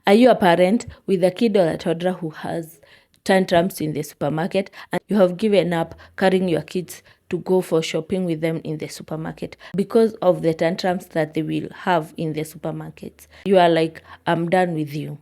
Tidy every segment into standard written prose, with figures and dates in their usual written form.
Are you a parent with a kid or a toddler who has tantrums in the supermarket and you have given up carrying your kids to go for shopping with them in the supermarket because of the tantrums that they will have in the supermarkets? You are like, I'm done with you.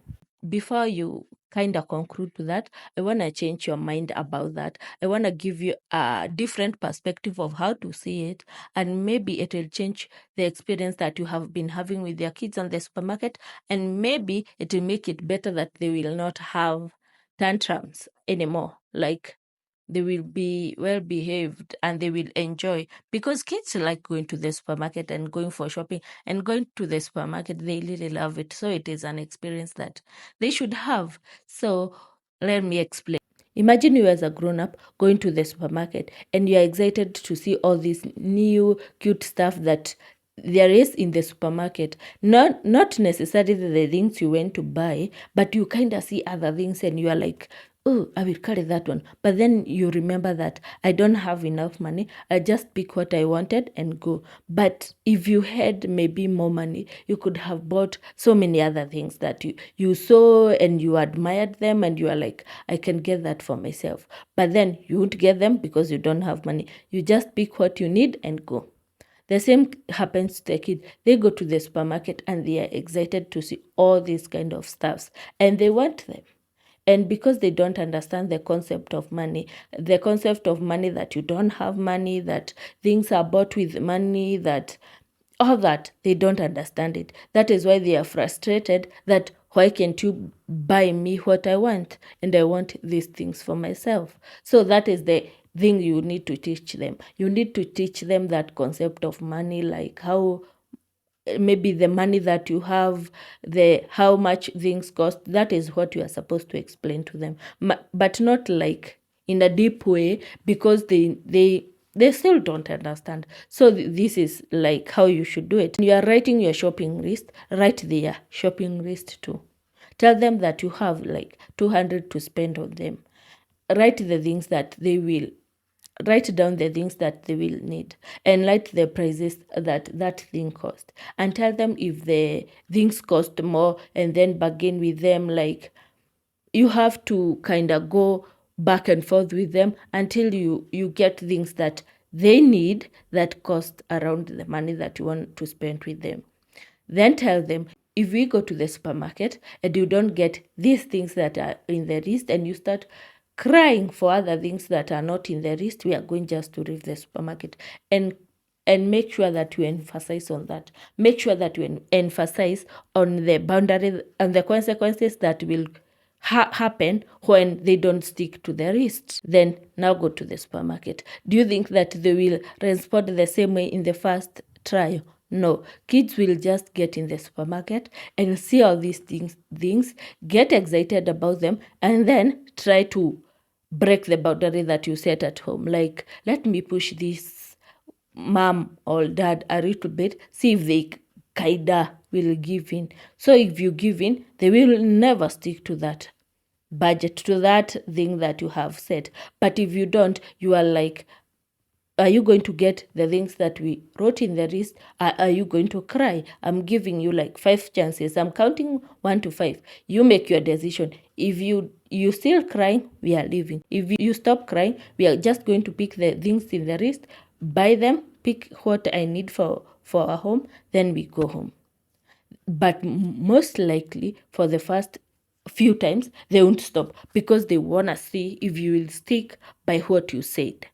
Before you kind of conclude to that, I want to change your mind about that. I want to give you a different perspective of how to see it, and maybe it will change the experience that you have been having with your kids on the supermarket, and maybe it will make it better that they will not have tantrums anymore. Like, they will be well behaved and they will enjoy, because kids like going to the supermarket and going for shopping, and going to the supermarket, they really love it. So it is an experience that they should have. So let me explain. Imagine you as a grown-up going to the supermarket and you're excited to see all this new cute stuff that there is in the supermarket. Not necessarily the things you went to buy, but you kind of see other things and you are like, oh, I will carry that one. But then you remember that I don't have enough money. I just pick what I wanted and go. But if you had maybe more money, you could have bought so many other things that you saw and you admired them and you are like, I can get that for myself. But then you won't get them because you don't have money. You just pick what you need and go. The same happens to the kid. They go to the supermarket and they are excited to see all these kind of stuffs and they want them. And because they don't understand the concept of money that you don't have money, that things are bought with money, that all that, they don't understand it. That is why they are frustrated that why can't you buy me what I want? And I want these things for myself. So that is the thing you need to teach them. You need to teach them that concept of money, like how maybe the money that you have, the how much things cost. That is what you are supposed to explain to them, but not like in a deep way, because they still don't understand. So this is like how you should do it. When you are writing your shopping list, write their shopping list too. Tell them that you have like 200 to spend on them. Write the things that they will Write down the things that they will need and write the prices that thing cost, and tell them if the things cost more, and then bargain with them. Like, you have to kind of go back and forth with them until you get things that they need that cost around the money that you want to spend with them. Then tell them, if we go to the supermarket and you don't get these things that are in the list and you start crying for other things that are not in the list, we are going just to leave the supermarket. And make sure that you emphasize on that. Make sure that you emphasize on the boundary and the consequences that will happen when they don't stick to the list. Then now go to the supermarket. Do you think that they will respond the same way in the first trial? No, kids will just get in the supermarket and see all these things, get excited about them, and then try to break the boundary that you set at home. Like, let me push this mom or dad a little bit, see if they kinda will give in. So if you give in, they will never stick to that budget, to that thing that you have set. But if you don't, you are like, are you going to get the things that we wrote in the list? Are you going to cry? I'm giving you like 5 chances. I'm counting 1 to 5. You make your decision. If you still crying, we are leaving. If you stop crying, we are just going to pick the things in the list, buy them, pick what I need for our home, then we go home. But most likely, for the first few times, they won't stop because they want to see if you will stick by what you said.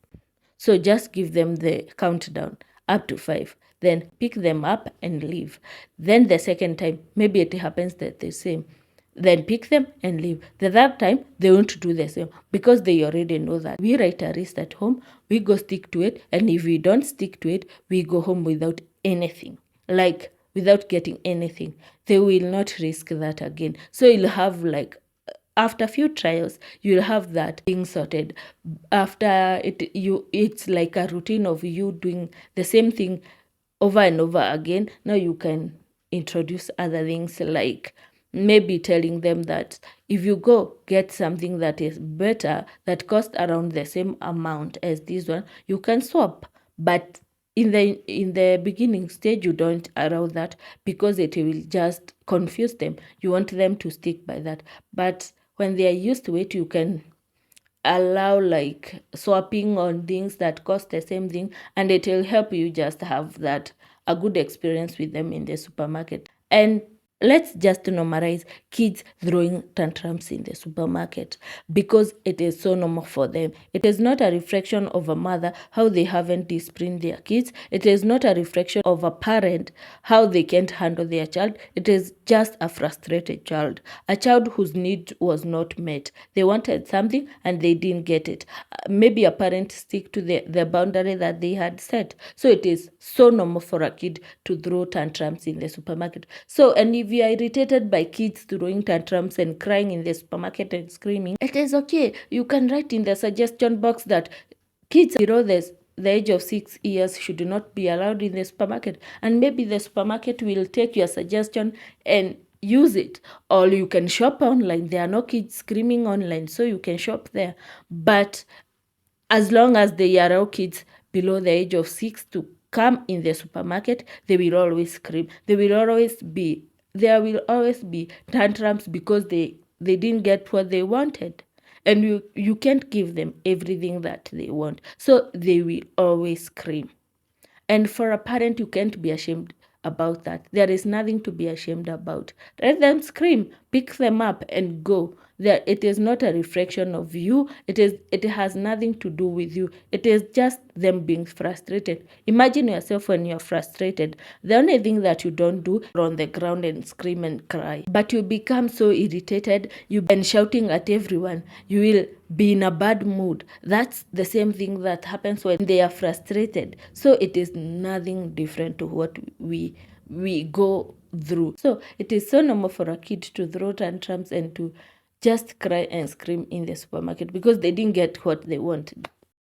So just give them the countdown up to 5. Then pick them up and leave. Then the second time, maybe it happens that the same. Then pick them and leave. The third time, they won't do the same because they already know that. We write a list at home, we go stick to it, and if we don't stick to it, we go home without anything. Like, without getting anything. They will not risk that again. So you'll have like, after a few trials, you'll have that thing sorted. After it's like a routine of you doing the same thing over and over again. Now you can introduce other things, like maybe telling them that if you go get something that is better, that costs around the same amount as this one, you can swap. But in the beginning stage, you don't allow that because it will just confuse them. You want them to stick by that. But when they are used to it, you can allow like swapping on things that cost the same thing, and it will help you just have that a good experience with them in the supermarket. And let's just normalize kids throwing tantrums in the supermarket because it is so normal for them. It is not a reflection of a mother how they haven't disciplined their kids. It is not a reflection of a parent how they can't handle their child. It is just a frustrated child, a child whose need was not met. They wanted something and they didn't get it. Maybe a parent stick to the boundary that they had set. So it is so normal for a kid to throw tantrums in the supermarket. So, and if you are irritated by kids throwing tantrums and crying in the supermarket and screaming, it is okay. You can write in the suggestion box that kids below the age of 6 years should not be allowed in the supermarket. And maybe the supermarket will take your suggestion and use it. Or you can shop online. There are no kids screaming online, so you can shop there. But as long as they allow kids below the age of 6 to come in the supermarket, they will always scream. There will always be tantrums because they didn't get what they wanted. And you can't give them everything that they want. So they will always scream. And for a parent, you can't be ashamed about that. There is nothing to be ashamed about. Let them scream, pick them up and go. It is not a reflection of you. It has nothing to do with you. It is just them being frustrated. Imagine yourself when you're frustrated. The only thing that you don't do is on the ground and scream and cry. But you become so irritated, you've been shouting at everyone. You will be in a bad mood. That's the same thing that happens when they are frustrated. So it is nothing different to what we go through. So it is so normal for a kid to throw tantrums and to just cry and scream in the supermarket because they didn't get what they wanted.